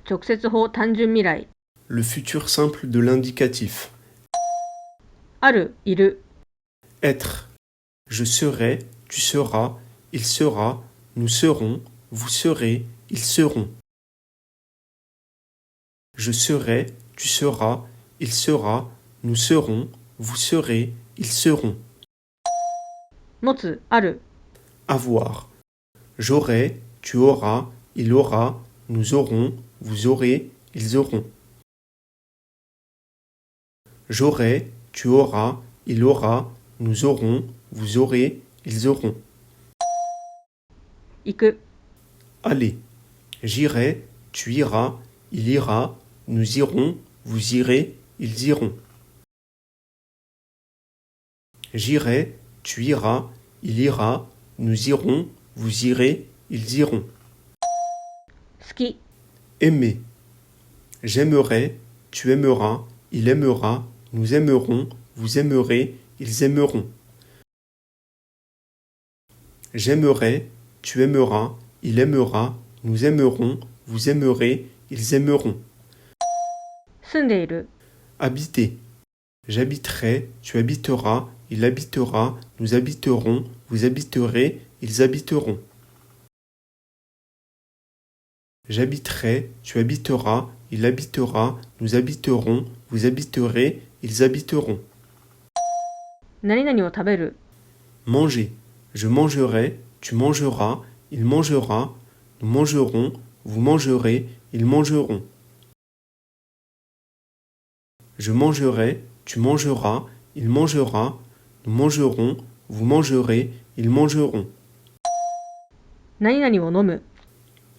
直接法単純未来。 Le futur simple de l'indicatif. ある、いる。 Être. Je serai, tu seras, il sera, nous serons, vous serez, ils seront. Je serai, tu seras, il sera, nous serons, vous serez, ils seront. 持つ、ある。 Avoir. J'aurai, tu auras, il aura, nous aurons, vous aurez, ils auront. J'aurai, tu auras, il aura, nous aurons, vous aurez, ils auront. 行く。 Allez. J'irai, tu iras, il ira, nous irons, vous irez, ils iront. J'irai, tu iras, il ira, nous irons, vous irez, ils iront. 好き。 Aimer. J'aimerai, tu aimeras, il aimera, nous aimerons, vous aimerez, ils aimeront. J'aimerai, tu aimeras, il aimera, nous aimerons, vous aimerez, ils aimeront. 住んでいる。 Habiter. J'habiterai, tu habiteras, il habitera, nous habiterons, vous habiterez, ils habiteront. J'habiterai, tu habiteras, il habitera, nous habiterons, vous habiterez, ils habiteront. 何々を食べる。 Manger. Je mangerai, tu mangeras, il mangera, nous mangerons, vous mangerez, ils mangeront. Je mangerai, tu mangeras, il mangera, nous mangerons, vous mangerez, ils mangeront. 何々を飲む。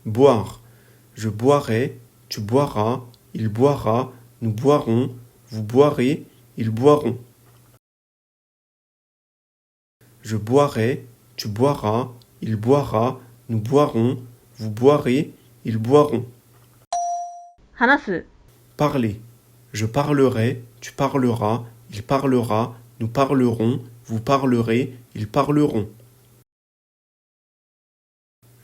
Boire. Je boirai, tu boiras, il boira, nous boirons, vous boirez, ils boiront. Je boirai, tu boiras, il boira, nous boirons, vous boirez, ils boiront. 話す。 Parler. Je parlerai, tu parleras, il parlera, nous parlerons, vous parlerez, ils parleront.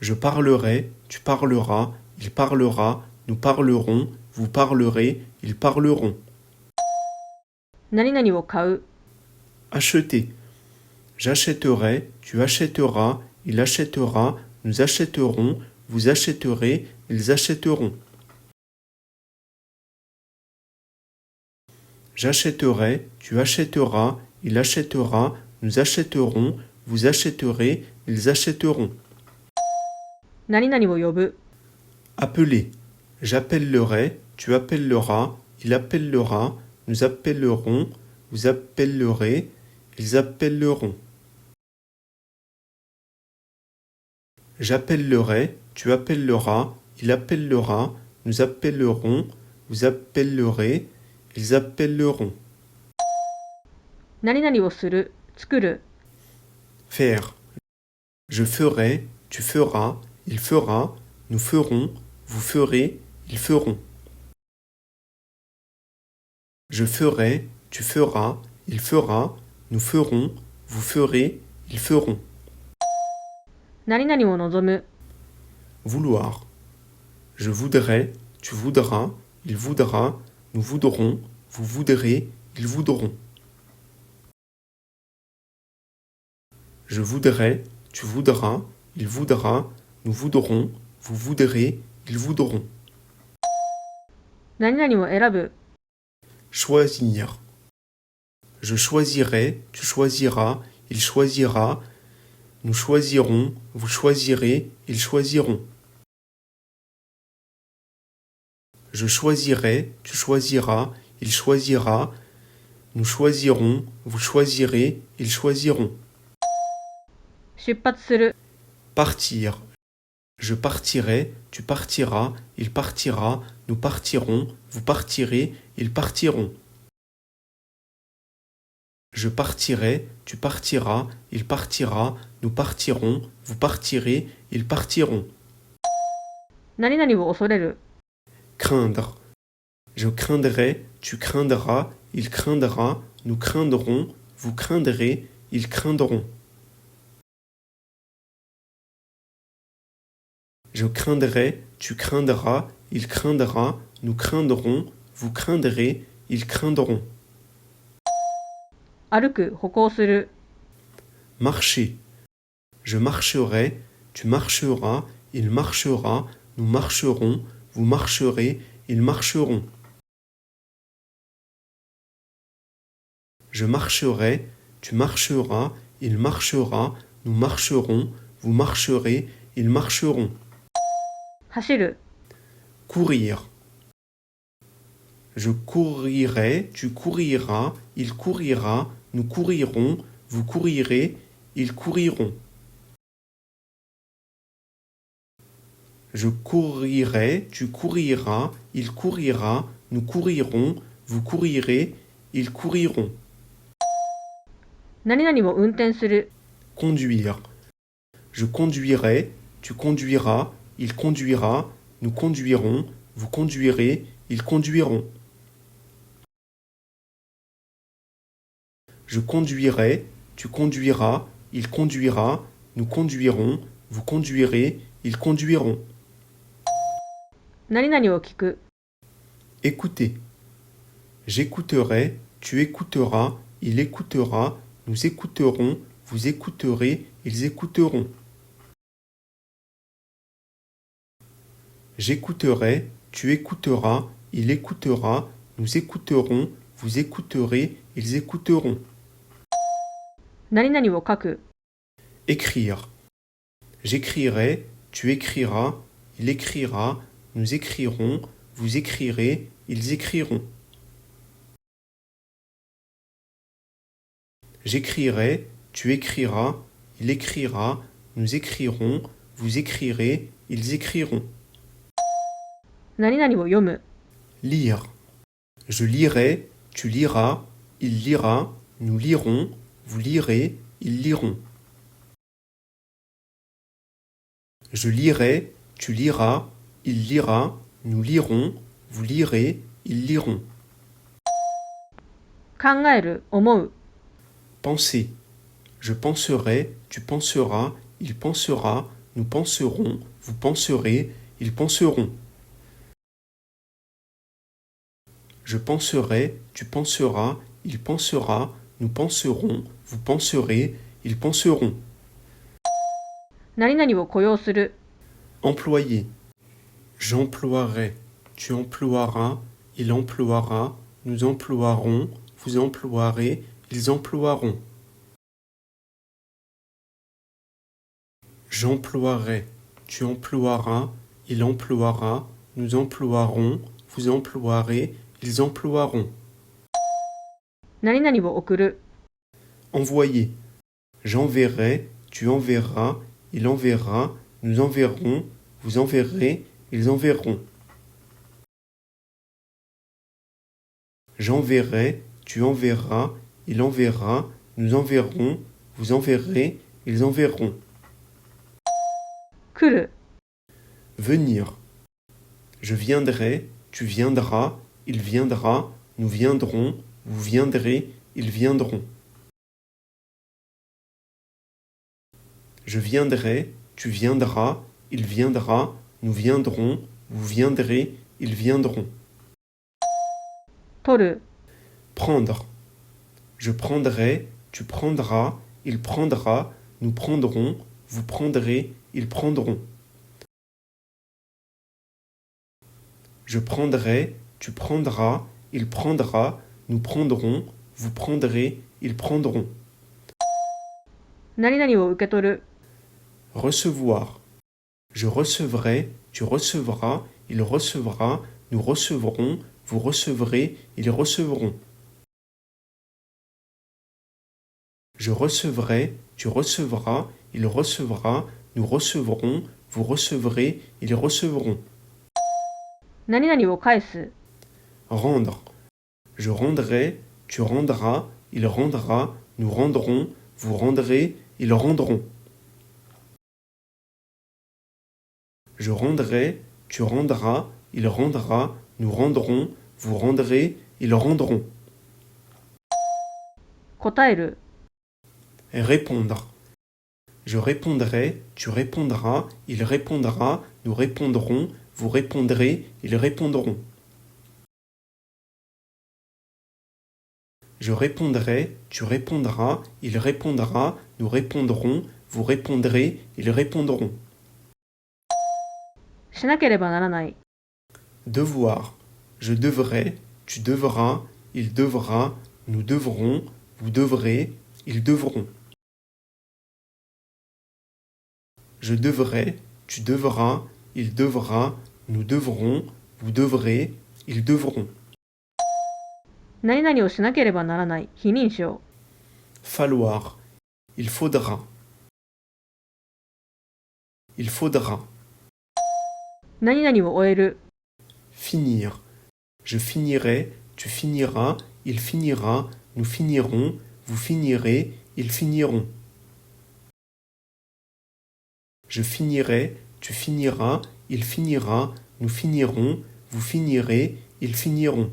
Je parlerai, tu parleras, il parlera, nous parlerons, vous parlerez, ils parleront. 何々を買う。 Acheter. J'achèterai, tu achèteras, il achètera, nous achèterons, vous achèterez, ils achèteront. J'achèterai, tu achèteras, il achètera, nous achèterons, vous achèterez, ils achèteront. 何々を呼ぶ。 Appeler. J'appellerai, tu appelleras, il appellera, nous appellerons, vous appellerez, ils appelleront. J'appellerai, tu appelleras, il appellera, nous appellerons, vous appellerez, ils appelleront. 何々をする。作る。 Faire. Je ferai, tu feras, il fera, nous ferons, vous ferez, ils feront. Je ferai, tu feras, il fera, nous ferons, vous ferez, ils feront. 何々を望む。 Vouloir. Je voudrais, tu voudras, il voudra, nous voudrons, vous voudrez, ils voudront. Je voudrais, tu voudras, il voudra, nous voudrons, vous voudrez, ils voudront. 何々を選ぶ。 Choisir. Je choisirai, tu choisiras, il choisira, nous choisirons, vous choisirez, ils choisiront. Je choisirai, tu choisiras, il choisira, nous choisirons, vous choisirez, ils choisiront. 出発する。 Partir. Je partirai, tu partiras, il partira, nous partirons, vous partirez, ils partiront. Je partirai, tu partiras, il partira, nous partirons, vous partirez, ils partiront. 何々を恐れる。 Craindre. Je craindrai, tu craindras, il craindra, nous craindrons, vous craindrez, ils craindront. Je craindrai, tu craindras, il craindra, nous craindrons, vous craindrez, ils craindront. 歩く、歩行する。 Marcher. Je marcherai, tu marcheras, il marchera, nous marcherons, vous marcherez, ils marcheront. Je marcherai, tu marcheras, il marchera, nous marcherons, vous marcherez, ils marcheront. 走る、 Courir. Je courirai, tu couriras, il courira, nous courirons, vous courirez, ils couriront. Je courirai, tu couriras, il courira, nous courirons, vous courirez, ils couriront. 何々を運転する。 Conduire. Je conduirai, tu conduiras, il conduira, nous conduirons, vous conduirez, ils conduiront. Je conduirai, tu conduiras, il conduira, nous conduirons, vous conduirez, ils conduiront. 何々を聞く。 Écoutez. J'écouterai, tu écouteras, il écoutera, nous écouterons, vous écouterez, ils écouteront. J'écouterai, tu écouteras, il écoutera, nous écouterons, vous écouterez, ils écouteront. 何々を書く。 Écrire. J'écrirai, tu écriras, il écrira, nous écrirons, vous écrirez, ils écriront. J'écrirai, tu écriras, il écrira, nous écrirons, vous écrirez, ils écriront. 何々を読む。 Lire. Je lirai, tu liras, il lira, nous lirons, vous lirez, ils liront. Je lirai, tu liras, il lira, nous lirons, vous lirez, ils liront. 考える、思う。 Penser. Je penserai, tu penseras, il pensera, nous penserons, vous penserez, ils penseront. Je penserai, tu penseras, il pensera, nous penserons, vous penserez, ils penseront. 何々を雇用する。 Employer. J'emploierai, tu emploieras, il emploiera, nous emploierons, vous emploierez, ils emploieront. J'emploierai, tu emploieras, il emploiera, nous emploierons, vous emploierez, ils emploieront. 何々を送る。 Envoyer. J'enverrai, tu enverras, il enverra, nous enverrons, vous enverrez, ils enverront. J'enverrai, tu enverras, il enverra, nous enverrons, vous enverrez, ils enverront. 来る。 Venir. Je viendrai, tu viendras, il viendra, nous viendrons, vous viendrez, ils viendront. Je viendrai, tu viendras, il viendra, nous viendrons, vous viendrez, ils viendront. 取る。 Prendre. Je prendrai, tu prendras, il prendra, nous prendrons, vous prendrez, ils prendront. Je prendrai, tu prendras, il prendra, nous prendrons, vous prendrez, ils prendront. 何々を受け取る。 Recevoir. Je recevrai, tu recevras, il recevra, nous recevrons, vous recevrez, ils recevront. Je recevrai, tu recevras, il recevra, nous recevrons, vous recevrez, ils recevront. 何々を返す。 Rendre. Je rendrai, tu rendras, il rendra, nous rendrons, vous rendrez, ils rendront. Je rendrai, tu rendras, il rendra, nous rendrons, vous rendrez, ils rendront. 答える。 Répondre. Je répondrai, tu répondras, il répondra, nous répondrons, vous répondrez, ils répondront. Je répondrai, tu répondras, il répondra, nous répondrons, vous répondrez, ils répondront. しなければならない。 Devoir. Je devrais, tu devras, il devra, nous devrons, vous devrez, ils devront. Je devrais, tu devras, il devra, nous devrons, vous devrez, ils devront. 何々をしなければならない。非認証。 Falloir. Il faudra. Il faudra. 何々を終える。 Finir. Je finirai, tu finiras, il finira, nous finirons, vous finirez, ils finiront. Je finirai, tu finiras, il finira, nous finirons, vous finirez, ils finiront.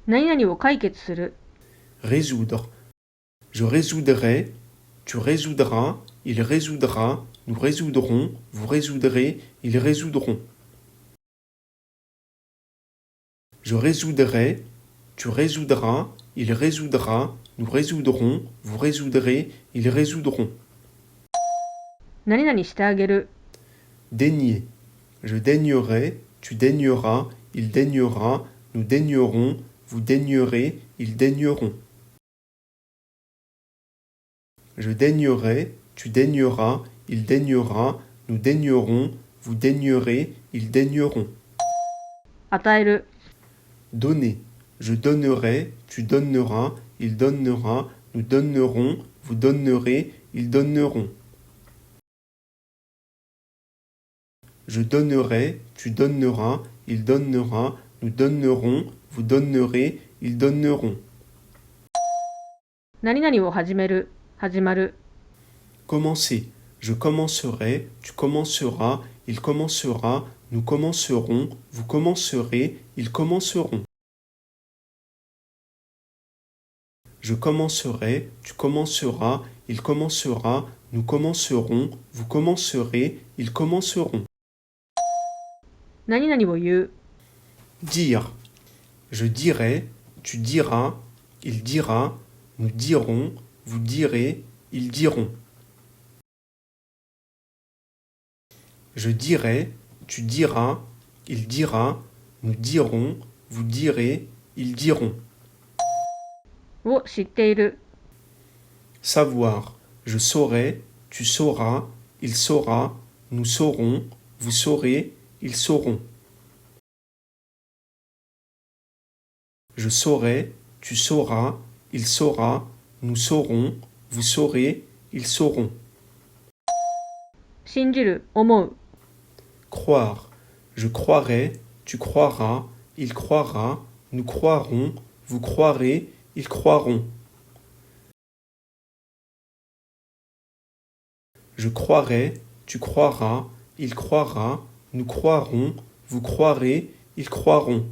何々を解決する。 Résoudre. Je résoudrai, tu résoudras, il résoudra, nous résoudrons, vous résoudrez, ils résoudront. Je résoudrai, tu résoudras, il résoudra, nous résoudrons, vous résoudrez, ils résoudront. 何々してあげる。 Daigner. Je daignerai, tu daigneras, il daignera, nous daignerons, vous daignerez, ils daigneront. Je daignerai, tu daigneras, il daignera, nous daignerons, vous daignerez, ils daigneront. 与える。 Donner. Je donnerai, tu donneras, il donnera, nous donnerons, vous donnerez, ils donneront. Je donnerai, tu donneras, il donnera, nous donnerons, vous donnerez, ils donneront. 何々を始める。始まる。 Commencer. Je commencerai, tu commenceras, il commencera, nous commencerons, vous commencerez, ils commenceront. Je commencerai, tu commenceras, il commencera, nous commencerons, vous commencerez, ils commenceront. 何々を言う。 Dire. Je dirai, tu diras, il dira, nous dirons, vous direz, ils diront. Je dirai, tu diras, il dira, nous dirons, vous direz, ils diront. を知っている。 Savoir. Je saurai, tu sauras, il saura, nous saurons, vous saurez, ils sauront. Je saurai, tu sauras, il saura, nous saurons, vous saurez, ils sauront. 信じる。思う。 Croire. Je croirai, tu croiras, il croira, nous croirons, vous croirez, ils croiront. Je croirai, tu croiras, il croira, nous croirons, vous croirez, ils croiront.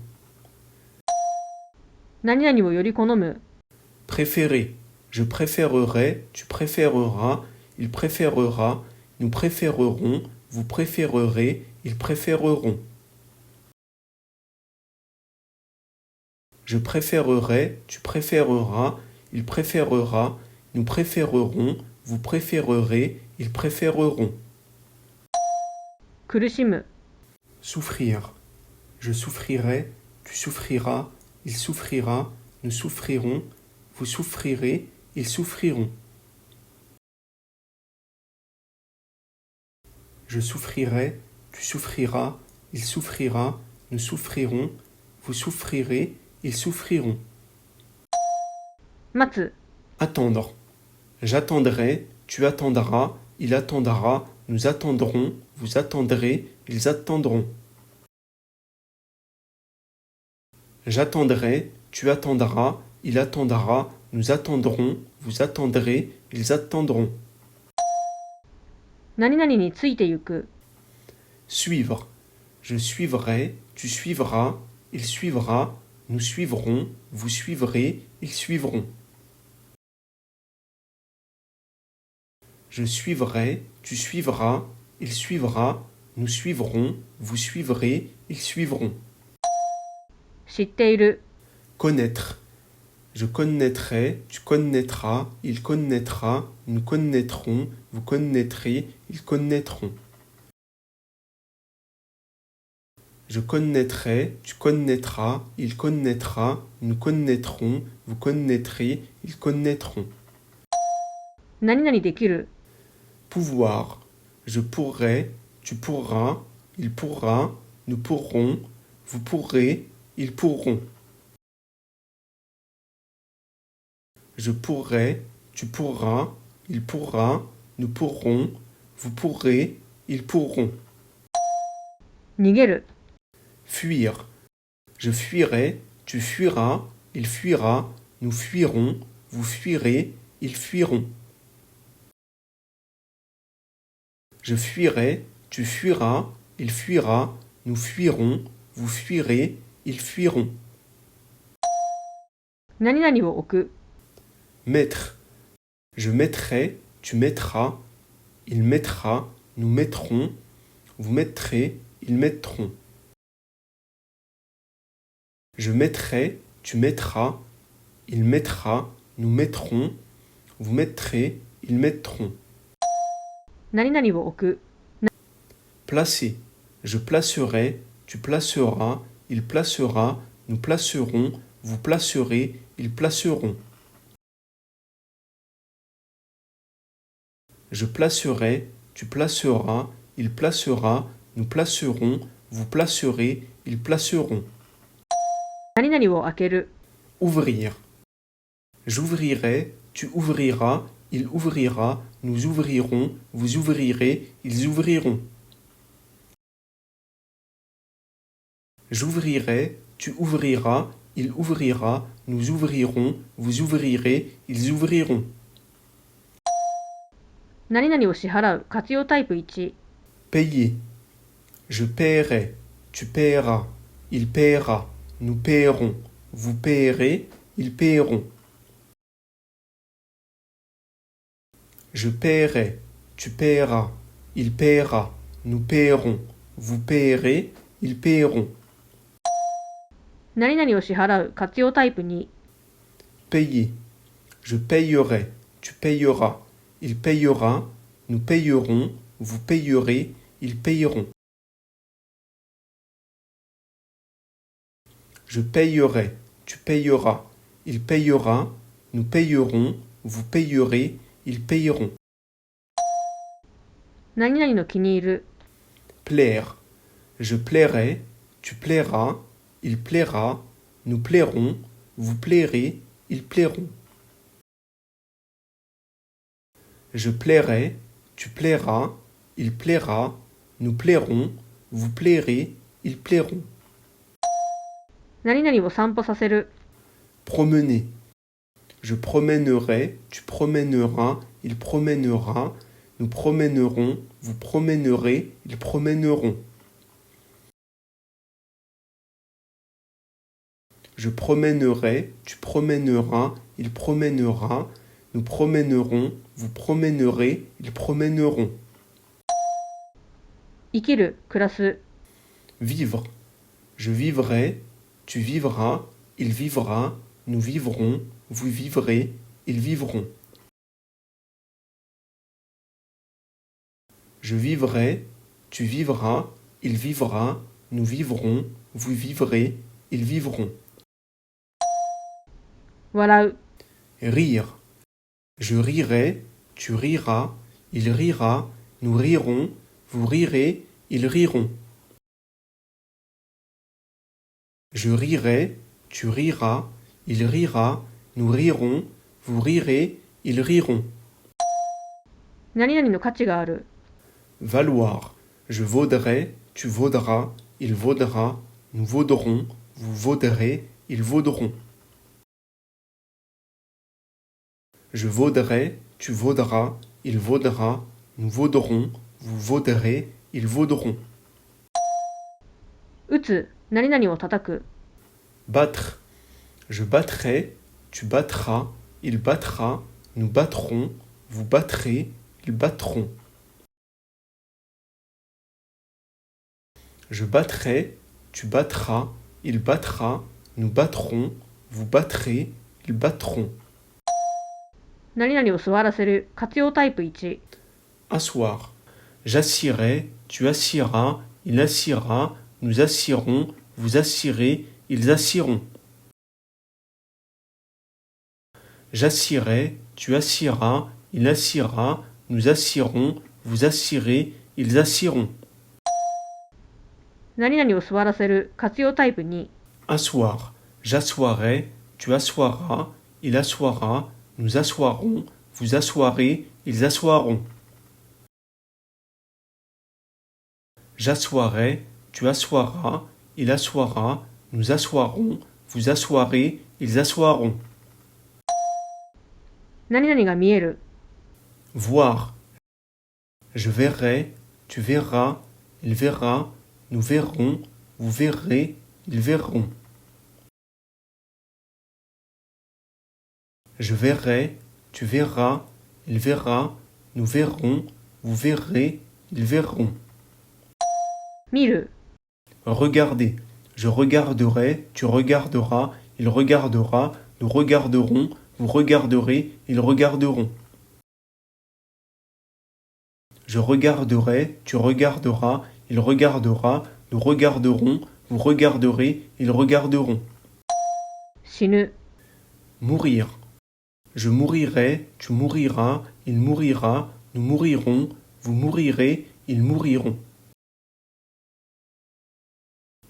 何々をより好む。 Préférer. Je préférerai, tu préféreras, il préférera, nous préférerons, vous préférerez, ils préféreront. Je préférerai, tu préféreras, il préférera, nous préférerons, vous préférerez, ils préféreront. 苦しむ。 Souffrir. Je souffrirai, tu souffriras, il souffrira, nous souffrirons, vous souffrirez, ils souffriront. Je souffrirai, tu souffriras, il souffrira, nous souffrirons, vous souffrirez, ils souffriront. 待つ。 Attendre. J'attendrai, tu attendras, il attendra, nous attendrons, vous attendrez, ils attendront. J'attendrai, tu attendras, il attendra, nous attendrons, vous attendrez, ils attendront. 何々についてゆく。 Suivre. Je suivrai, tu suivras, il suivra, nous suivrons, vous suivrez, ils suivront. Je suivrai, tu suivras, il suivra, nous suivrons, vous suivrez, ils suivront. 知っている、 Connaître. Je connaîtrai, tu connaîtras, il connaîtra, nous connaîtrons, vous connaîtrez, ils connaîtront. Je connaîtrai, tu connaîtras, il connaîtra, nous connaîtrons, vous connaîtrez, ils connaîtront. 何々できる、 Pouvoir. Je pourrai, tu pourras, il pourra, nous pourrons, vous pourrez, ils pourront. Je pourrai, tu pourras, il pourra, nous pourrons, vous pourrez, ils pourront. 逃げる、 Fuir. Je fuirai, tu fuiras, il fuira, nous fuirons, vous fuirez, ils fuiront. Je fuirai, tu fuiras, il fuira, nous fuirons, vous fuirez, ils fuiront. 何々を置く、 Mettre. Je mettrai, tu mettras, il mettra, nous mettrons, vous mettrez, ils mettront. Je mettrai, tu mettras, il mettra, nous mettrons, vous mettrez, ils mettront. 何々を置く、 Placer. Je placerai, tu placeras, il placera, nous placerons, vous placerez, ils placeront. Je placerai, tu placeras, il placera, nous placerons, vous placerez, ils placeront. 何々を開ける、 Ouvrir. J'ouvrirai, tu ouvriras, il ouvrira, nous ouvrirons, vous ouvrirez, ils ouvriront. J'ouvrirai, tu ouvriras, il ouvrira, nous ouvrirons, vous ouvrirez, ils ouvriront. 何々を支払う、活用タイプ1、 Payer. Je paierai, tu paieras, il paiera, nous paierons, vous paierez, ils paieront. Je paierai, tu paieras, il paiera, nous paierons, vous paierez, ils paieront. 何々を支払う、活用タイプ2、 Payer. Je payerai, tu payeras, il payera, nous payerons, vous payerez, ils payeront. Je payerai, tu payeras, il payera, nous payerons, vous payerez, ils payeront. 何々の気に入る、 Plaire. Je plairai, tu plairas, il plaira, nous plairons, vous plairez, ils plairont. Je plairai, tu plairas, il plaira, nous plairons, vous plairez, ils plairont. 何々を散歩させる、 Promener. Je promènerai, tu promèneras, il promènera, nous promènerons, vous promènerez, ils promèneront. Je promènerai, tu promèneras, il promènera, nous promènerons, vous promènerez, ils promèneront. 生きる、暮らす、 Vivre. Je vivrai, tu vivras, il vivra, nous vivrons, vous vivrez, ils vivront. Je vivrai, tu vivras, il vivra, nous vivrons, vous vivrez, ils vivront. 笑う、 Rire. Je rirai, tu riras, il rira, nous rirons, vous rirez, ils riront. Je rirai, tu riras, il rira, nous rirons, vous rirez, ils riront. 何々の価値がある、 Valoir. Je vaudrai, tu vaudras, il vaudra, nous vaudrons, vous vaudrez, ils vaudront. Je vaudrai, tu vaudras, il vaudra, nous vaudrons, vous vaudrez, ils vaudront. 打つ、何々を叩く、 Battre. Je battrai, tu battras, il battra, nous battrons, vous battrez, ils battront. Je battrai, tu battras, il battra, nous battrons, vous battrez, ils battront. 何々を座らせる活用タイプ1。 Asseoir. J'assierai, tu assieras, il assiera, nous assierons, vous assierez, ils assieront. J'assierai, tu assieras, il assiera, nous assierons, vous assierez, ils assieront. 何々を座らせる活用タイプ2。 Asseoir. J'assoirai, tu assoiras, il assoira, nous assoirons, vous assoirez, ils assoiront. J'assoirai, tu assoiras, il assoira, nous assoirons, vous assoirez, ils assoiront. 何々が見える。 Voir. Je verrai, tu verras, il verra, nous verrons, vous verrez, ils verront. Je verrai, tu verras, il verra, nous verrons, vous verrez, ils verront. 見る。 Regardez. Je regarderai, tu regarderas, il regardera, nous regarderons, vous regarderez, ils regarderont. Je regarderai, tu regarderas, il regardera, nous regarderons, vous regarderez, ils regarderont. 死ぬ。 Mourir. Je mourirai, tu mouriras, il mourira, nous mourirons, vous mourirez, ils mouriront.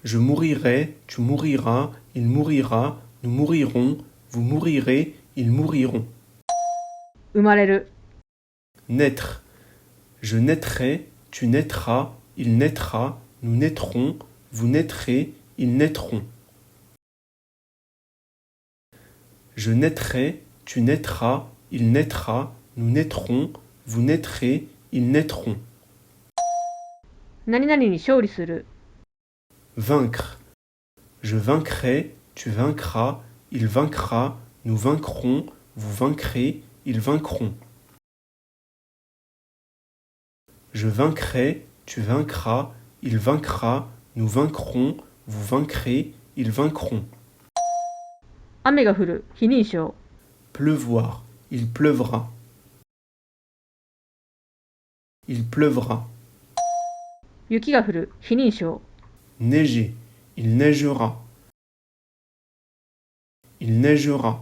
Je mourirai, tu mouriras, il mourira, nous mourirons, vous mourirez, ils mouriront. 生まれる。 Naître. Je naîtrai, tu naîtras, il naîtra, nous naîtrons, vous naîtrez, ils naîtront. Je naîtrai, tu naîtras, il naîtra, nous naîtrons, vous naîtrez, ils naîtront. 何々に勝利する。 Vaincre. Je vaincrai, tu vaincras, il vaincra, nous vaincrons, vous vaincrez, ils vaincront. Je vaincrai, tu vaincras, il vaincra, nous vaincrons, vous vaincrez, ils vaincront. 雨が降る。非認証。 Pleuvoir, il pleuvra. Il pleuvra. 雪が降る。非認証。 Neiger, il neigera. Il neigera.